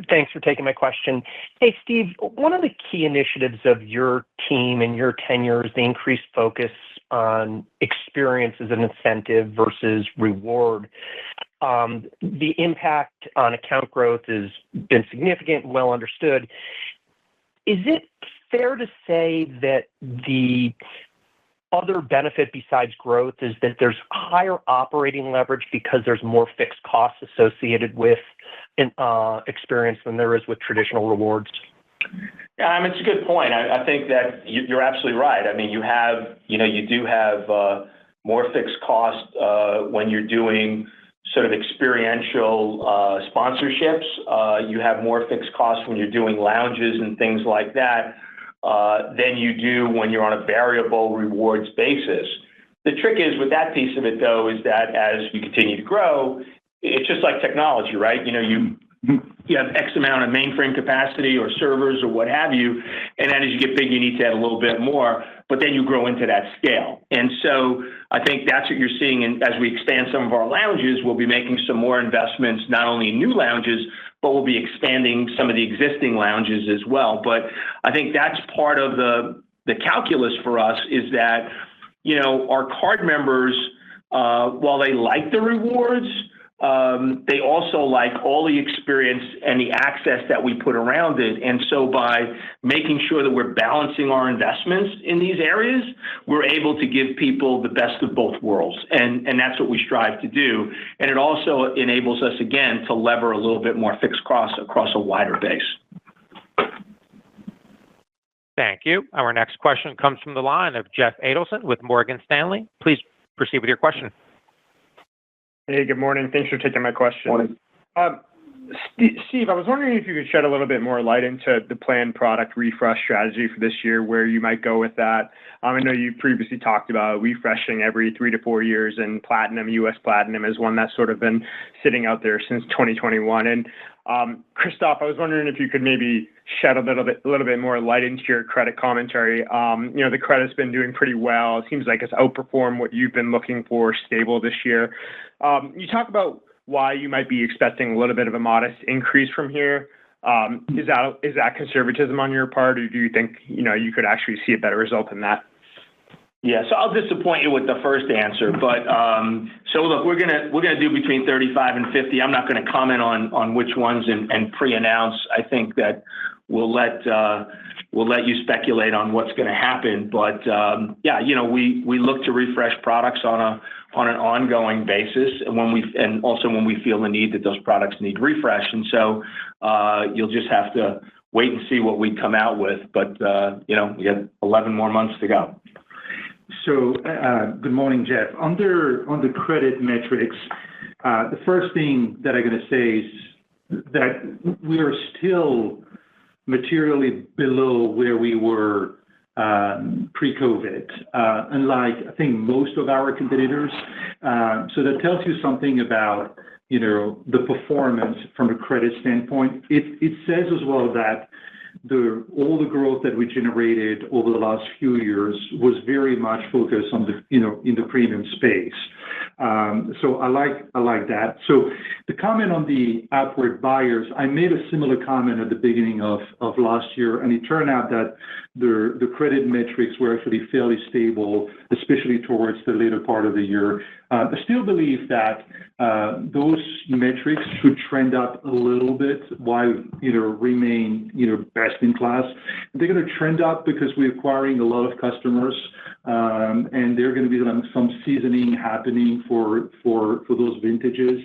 Thanks for taking my question. Hey, Steve, one of the key initiatives of your team and your tenure is the increased focus on experience as an incentive versus reward. The impact on account growth has been significant, well understood. Is it fair to say that the other benefit besides growth is that there's higher operating leverage because there's more fixed costs associated with experience than there is with traditional rewards? Yeah, it's a good point. I think that you're absolutely right. You do have more fixed cost when you're doing sort of experiential sponsorships. You have more fixed costs when you're doing lounges and things like that. Than you do when you're on a variable rewards basis. The trick is with that piece of it, though, is that as you continue to grow, it's just like technology, right? You have X amount of mainframe capacity or servers or what have you, and then as you get big, you need to add a little bit more, but then you grow into that scale. And so I think that's what you're seeing. And as we expand some of our lounges, we'll be making some more investments, not only in new lounges, but we'll be expanding some of the existing lounges as well. But I think that's part of the calculus for us is that, our card members, while they like the rewards, they also like all the experience and the access that we put around it. And so by making sure that we're balancing our investments in these areas, we're able to give people the best of both worlds. And that's what we strive to do. And it also enables us, again, to lever a little bit more fixed costs across a wider base. Thank you. Our next question comes from the line of Jeff Adelson with Morgan Stanley. Please proceed with your question. Hey, good morning. Thanks for taking my question. Morning. Steve, I was wondering if you could shed a little bit more light into the planned product refresh strategy for this year, where you might go with that. I know you previously talked about refreshing every 3 to 4 years, and Platinum, US Platinum is one that's sort of been sitting out there since 2021. And Christophe, I was wondering if you could maybe shed a little bit more light into your credit commentary. The credit's been doing pretty well. It seems like it's outperformed what you've been looking for, stable this year. You talk about why you might be expecting a little bit of a modest increase from here. Is that conservatism on your part, or do you think you could actually see a better result than that? Yeah, so I'll disappoint you with the first answer, but so look, we're gonna do between 35 and 50. I'm not going to comment on which ones and pre-announce. I think that we'll let you speculate on what's going to happen. But we look to refresh products on an ongoing basis, and also when we feel the need that those products need refresh. And so you'll just have to wait and see what we come out with. But we have 11 more months to go. So, good morning, Jeff. On the credit metrics, the first thing that I'm going to say is that we are still materially below where we were pre-COVID, unlike, I think, most of our competitors. So that tells you something about, the performance from a credit standpoint. It says as well that all the growth that we generated over the last few years was very much focused on in the premium space. So I like that. So the comment on the upward buyers, I made a similar comment at the beginning of last year, and it turned out that the credit metrics were actually fairly stable, especially towards the later part of the year. I still believe that those metrics should trend up a little bit while remain best in class. They're going to trend up because we're acquiring a lot of customers and there are going to be some seasoning happening for those vintages.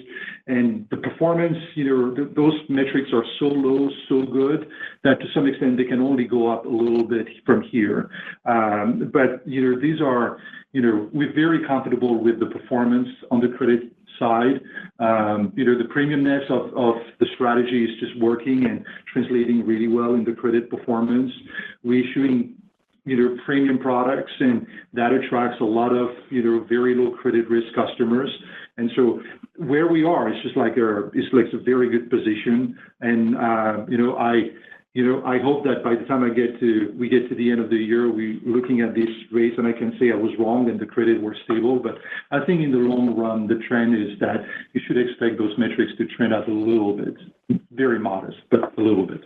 And the performance, those metrics are so low, so good that to some extent they can only go up a little bit from here. But these are, we're very comfortable with the performance on the credit side. The premiumness of the strategy is just working and translating really well in the credit performance. We're issuing premium products, and that attracts a lot of very low credit risk customers. And so where we are, it's just like a very good position. And I hope that by the time we get to the end of the year, we're looking at these rates, and I can say I was wrong and the credit were stable. But I think in the long run, the trend is that you should expect those metrics to trend up a little bit, very modest, but a little bit.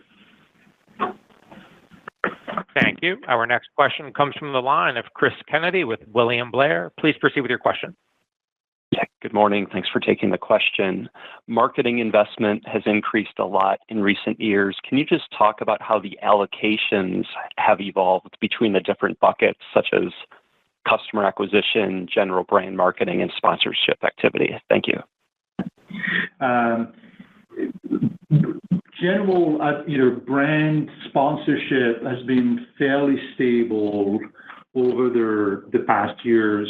Thank you. Our next question comes from the line of Chris Kennedy with William Blair. Please proceed with your question. Good morning. Thanks for taking the question. Marketing investment has increased a lot in recent years. Can you just talk about how the allocations have evolved between the different buckets, such as customer acquisition, general brand marketing, and sponsorship activity? Thank you. General, brand sponsorship has been fairly stable over the past years,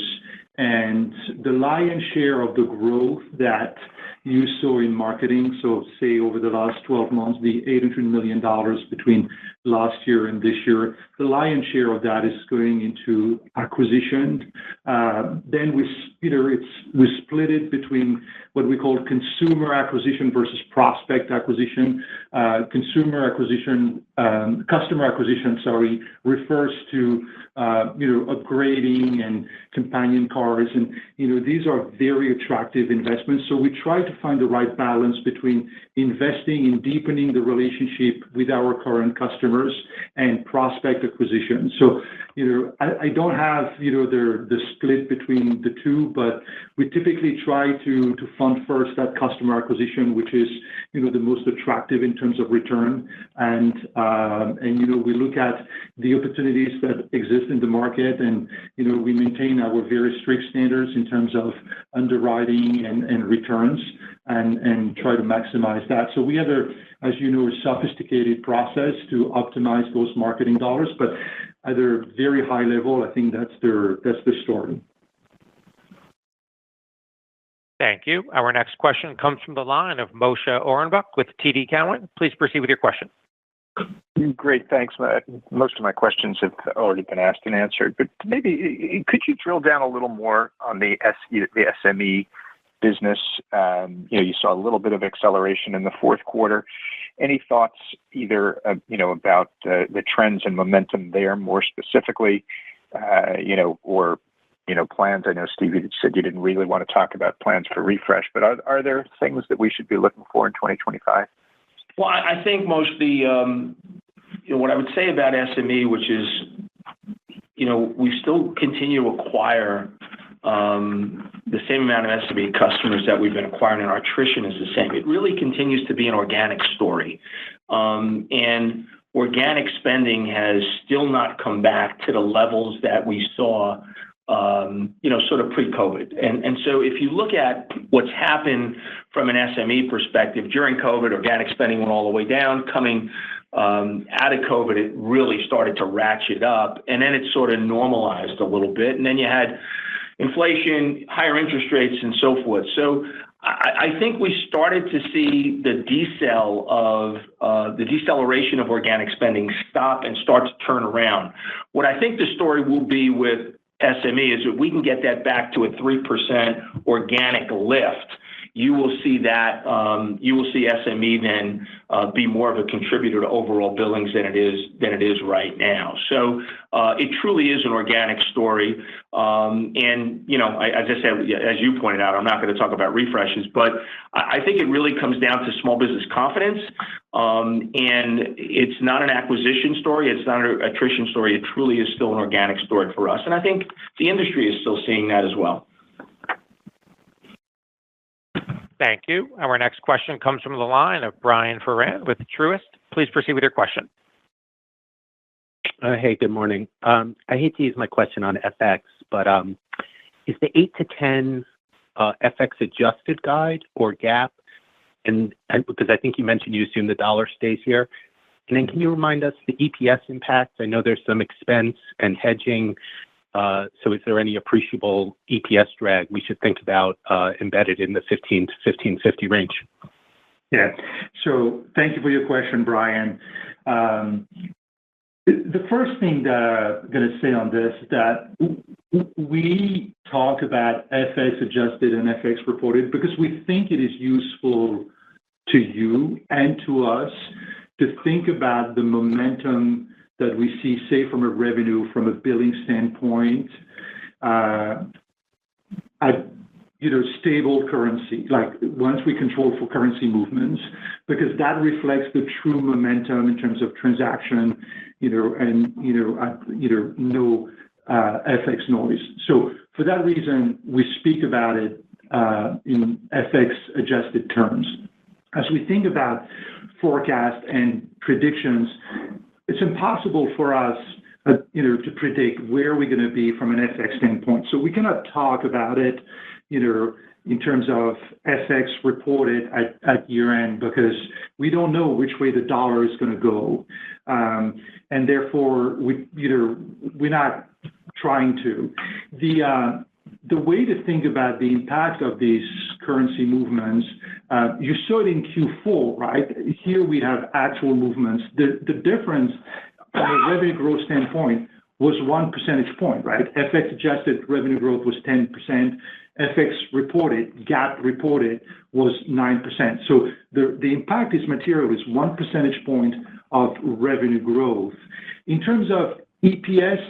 and the lion's share of the growth that you saw in marketing, so say over the last 12 months, the $800 million between last year and this year, the lion's share of that is going into acquisition. Then we split it between what we call consumer acquisition versus prospect acquisition. Customer acquisition, refers to upgrading and companion cars, and these are very attractive investments. So we try to find the right balance between investing in deepening the relationship with our current customers and prospect acquisition. So I don't have the split between the two, but we typically try to fund first that customer acquisition, which is the most attractive in terms of return, and we look at the opportunities that exist in the market, and we maintain our very strict standards in terms of underwriting and returns, and try to maximize that. So we have a sophisticated process to optimize those marketing dollars, but at a very high level, I think that's the story. Thank you. Our next question comes from the line of Moshe Orenbuch with TD Cowen. Please proceed with your question. Great, thanks. Most of my questions have already been asked and answered, but maybe could you drill down a little more on the SME business? You saw a little bit of acceleration in the fourth quarter. Any thoughts either about the trends and momentum there more specifically, or plans? I know, Steve, you said you didn't really want to talk about plans for refresh, but are there things that we should be looking for in 2025? Well, I think mostly, what I would say about SME, which is, we still continue to acquire the same amount of SME customers that we've been acquiring, and our attrition is the same. It really continues to be an organic story. And organic spending has still not come back to the levels that we saw sort of pre-COVID. And so if you look at what's happened from an SME perspective, during COVID, organic spending went all the way down. Coming out of COVID, it really started to ratchet up, and then it sort of normalized a little bit. And then you had inflation, higher interest rates, and so forth. So I think we started to see the deceleration of organic spending stop and start to turn around. What I think the story will be with SME is that we can get that back to a 3% organic lift. You will see that. You will see SME then be more of a contributor to overall billings than it is right now. So it truly is an organic story. And as I said, as you pointed out, I'm not going to talk about refreshes, but I think it really comes down to small business confidence. And it's not an acquisition story. It's not an attrition story. It truly is still an organic story for us. And I think the industry is still seeing that as well. Thank you. Our next question comes from the line of Brian Ferrand with Truist. Please proceed with your question. Hey, good morning. I hate to use my question on FX, but is the 8 to 10 FX adjusted guide or GAAP? And because I think you mentioned you assume the dollar stays here. And then can you remind us the EPS impact? I know there's some expense and hedging. So is there any appreciable EPS drag we should think about embedded in the 15 to 15.50 range? Yeah. So thank you for your question, Brian. The first thing that I'm going to say on this is that we talk about FX adjusted and FX reported because we think it is useful to you and to us to think about the momentum that we see, say, from a revenue, from a billing standpoint, at stable currency, like once we control for currency movements, because that reflects the true momentum in terms of transaction, and no FX noise. So for that reason, we speak about it in FX adjusted terms. As we think about forecast and predictions, it's impossible for us, to predict where we're going to be from an FX standpoint. So we cannot talk about it, in terms of FX reported at year end, because we don't know which way the dollar is going to go. And therefore, we're not trying to. The way to think about the impact of these currency movements, you saw it in Q4, right? Here we have actual movements. The difference from a revenue growth standpoint was 1 percentage point, right? FX adjusted revenue growth was 10%. FX reported, GAAP reported, was 9%. So the impact is material, is 1 percentage point of revenue growth. In terms of EPS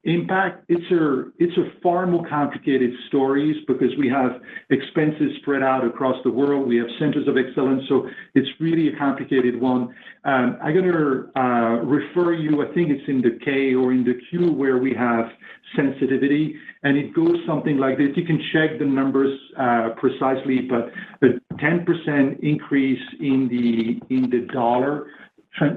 impact, it's a far more complicated stories because we have expenses spread out across the world. We have centers of excellence, so it's really a complicated one. I'm going to refer you, I think it's in the K or in the Q, where we have sensitivity, and it goes something like this. You can check the numbers precisely, but a 10% increase in the dollar,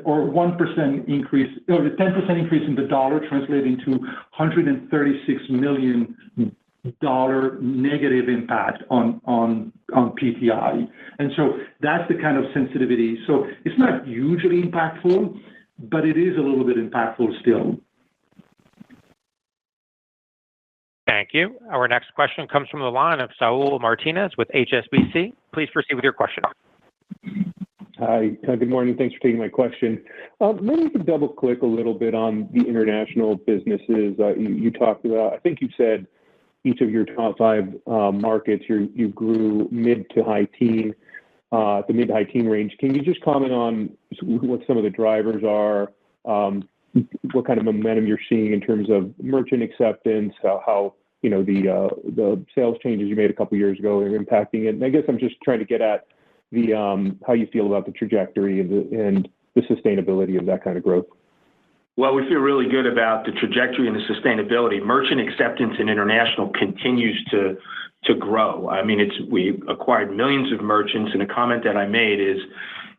or 1% increase, or the 10% increase in the dollar translating to $136 million negative impact on PTI. And so that's the kind of sensitivity. So it's not hugely impactful, but it is a little bit impactful still. Thank you. Our next question comes from the line of Saul Martinez with HSBC. Please proceed with your question. Hi, good morning. Thanks for taking my question. Maybe we could double click a little bit on the international businesses. You talked about, I think you said each of your top 5 markets, you grew mid to high teen, the mid to high teen range. Can you just comment on what some of the drivers are, what kind of momentum you're seeing in terms of merchant acceptance, how the sales changes you made a couple years ago are impacting it? And I guess I'm just trying to get at how you feel about the trajectory and the sustainability of that kind of growth. Well, we feel really good about the trajectory and the sustainability. Merchant acceptance in international continues to grow. I mean, we acquired millions of merchants, and a comment that I made is,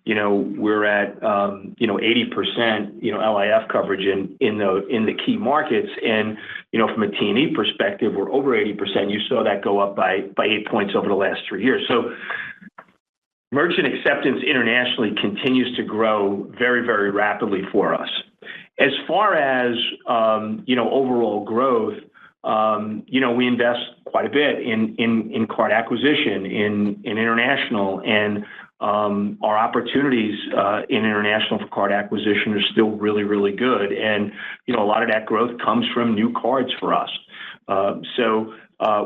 we're at 80% LIF coverage in the key markets, and from a T&E perspective, we're over 80%. You saw that go up by 8 points over the last 3 years. So merchant acceptance internationally continues to grow very, very rapidly for us. As far as, overall growth, we invest quite a bit in card acquisition, in international, and our opportunities in international for card acquisition are still really, really good. And, a lot of that growth comes from new cards for us. So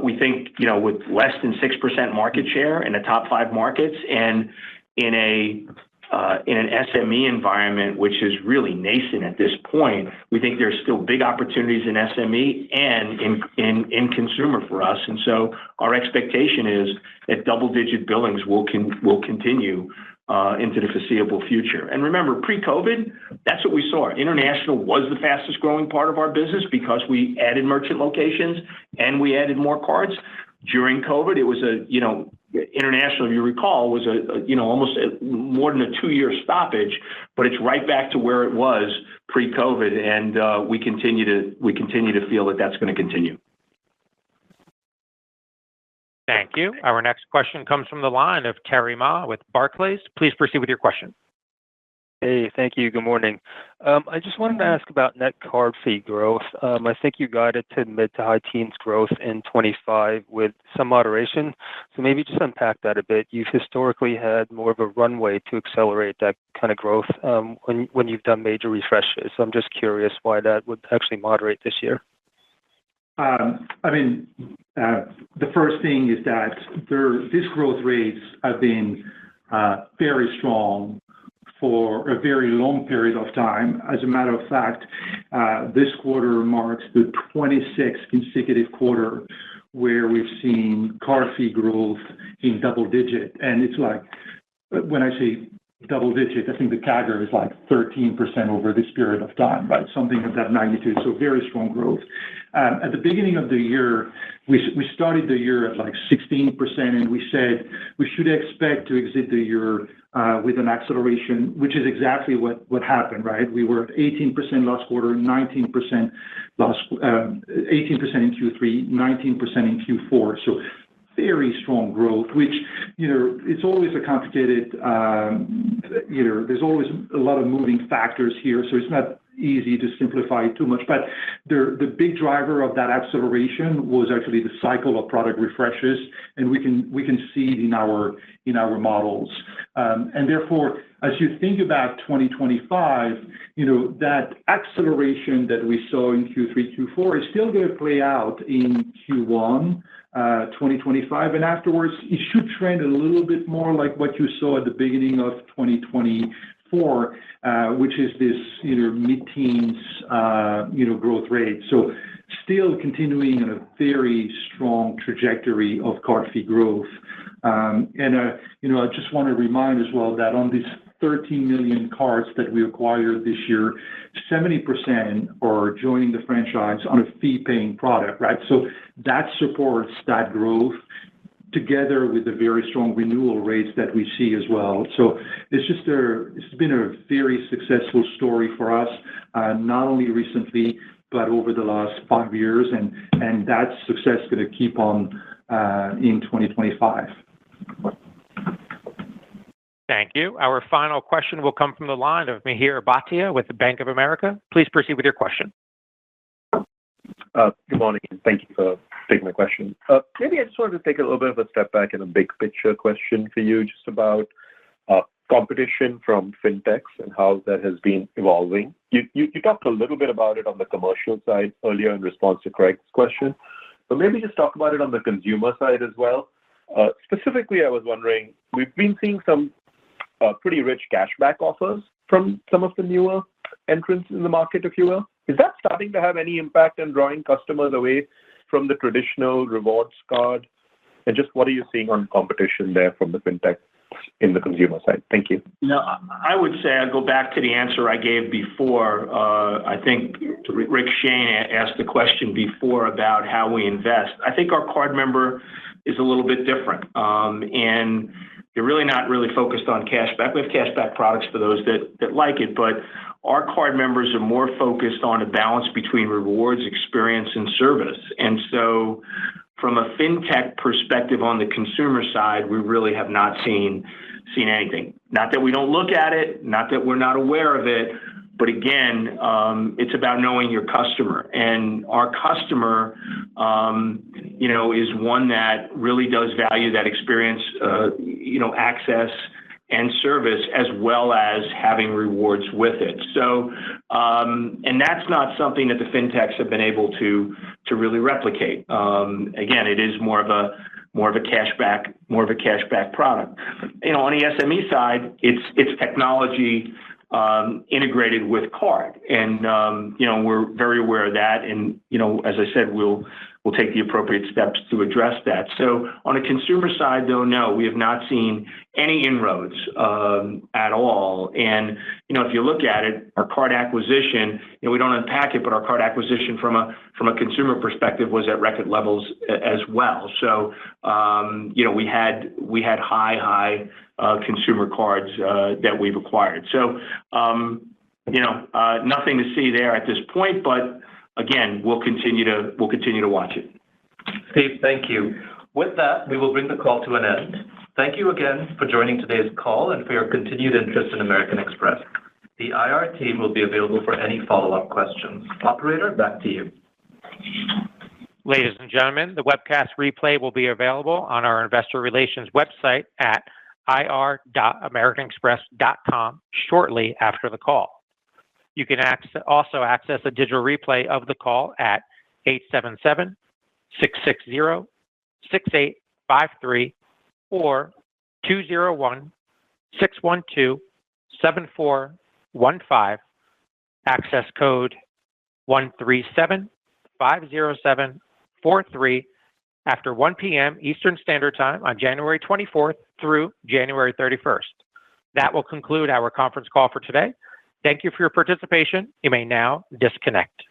we think, with less than 6% market share in the top 5 markets, and in an SME environment, which is really nascent at this point, we think there's still big opportunities in SME and in consumer for us. And so our expectation is that double-digit billings will continue into the foreseeable future. And remember, pre-COVID, that's what we saw. International was the fastest growing part of our business because we added merchant locations and we added more cards. During COVID, it was international, if you recall, was almost more than a 2-year stoppage, but it's right back to where it was pre-COVID, and we continue to feel that that's going to continue. Thank you. Our next question comes from the line of Terry Ma with Barclays. Please proceed with your question. Hey, thank you. Good morning. I just wanted to ask about net card fee growth. I think you guided to mid to high teens growth in 25 with some moderation. So maybe just unpack that a bit. You've historically had more of a runway to accelerate that kind of growth when you've done major refreshes. So I'm just curious why that would actually moderate this year. The first thing is that these growth rates have been very strong for a very long period of time. As a matter of fact, this quarter marks the 26th consecutive quarter where we've seen card fee growth in double digit. And it's like, when I say double digit, I think the CAGR is like 13% over this period of time, right? Something of that magnitude. So very strong growth. At the beginning of the year, we started the year at like 16%, and we said we should expect to exit the year with an acceleration, which is exactly what happened, right? We were at 18% last quarter, 19% 18% in Q3, 19% in Q4. So very strong growth, which, it's always a complicated, there's always a lot of moving factors here. So it's not easy to simplify too much, but the big driver of that acceleration was actually the cycle of product refreshes, and we can see it in our models. And therefore, as you think about 2025, that acceleration that we saw in Q3, Q4 is still going to play out in Q1 2025, and afterwards it should trend a little bit more like what you saw at the beginning of 2024, which is this mid-teens growth rate. So still continuing on a very strong trajectory of card fee growth. I just want to remind as well that on these 13 million cards that we acquired this year, 70% are joining the franchise on a fee-paying product, right? So that supports that growth together with the very strong renewal rates that we see as well. So it's been a very successful story for us, not only recently, but over the last 5 years, and that success is going to keep on in 2025. Thank you. Our final question will come from the line of Mihir Bhatia with the Bank of America. Please proceed with your question. Good morning, and thank you for taking my question. Maybe I just wanted to take a little bit of a step back and a big picture question for you, just about competition from fintechs and how that has been evolving. You talked a little bit about it on the commercial side earlier in response to Craig's question, but maybe just talk about it on the consumer side as well. Specifically, I was wondering, we've been seeing some pretty rich cashback offers from some of the newer entrants in the market, if you will. Is that starting to have any impact on drawing customers away from the traditional rewards card? And just what are you seeing on competition there from the fintech in the consumer side? Thank you. I would say I'll go back to the answer I gave before. I think Rick Shane asked the question before about how we invest. I think our card member is a little bit different, and they're really not really focused on cashback. We have cashback products for those that like it, but our card members are more focused on a balance between rewards, experience, and service. And so from a fintech perspective on the consumer side, we really have not seen anything. Not that we don't look at it, not that we're not aware of it, but again, it's about knowing your customer. And our customer, is one that really does value that experience, access and service, as well as having rewards with it. So, and that's not something that the fintechs have been able to really replicate. Again, it is more of a cashback product. On the SME side, it's technology integrated with card, and we're very aware of that. And as I said, we'll we'll take the appropriate steps to address that. So on a consumer side, though, no, we have not seen any inroads at all. And, if you look at it, our card acquisition, we don't unpack it, but our card acquisition from a consumer perspective was at record levels as well. So, we had high consumer cards that we've acquired. So, nothing to see there at this point, but again, we'll continue to watch it. Steve, thank you. With that, we will bring the call to an end. Thank you again for joining today's call and for your continued interest in American Express. The IR team will be available for any follow-up questions. Operator, back to you. Ladies and gentlemen, the webcast replay will be available on our investor relations website at ir.americanexpress.com shortly after the call. You can also access a digital replay of the call at 877-660-6853 or 201-612-7415, access code 13750743 after 1 p.m. Eastern Standard Time on January 24th through January 31st. That will conclude our conference call for today. Thank you for your participation. You may now disconnect.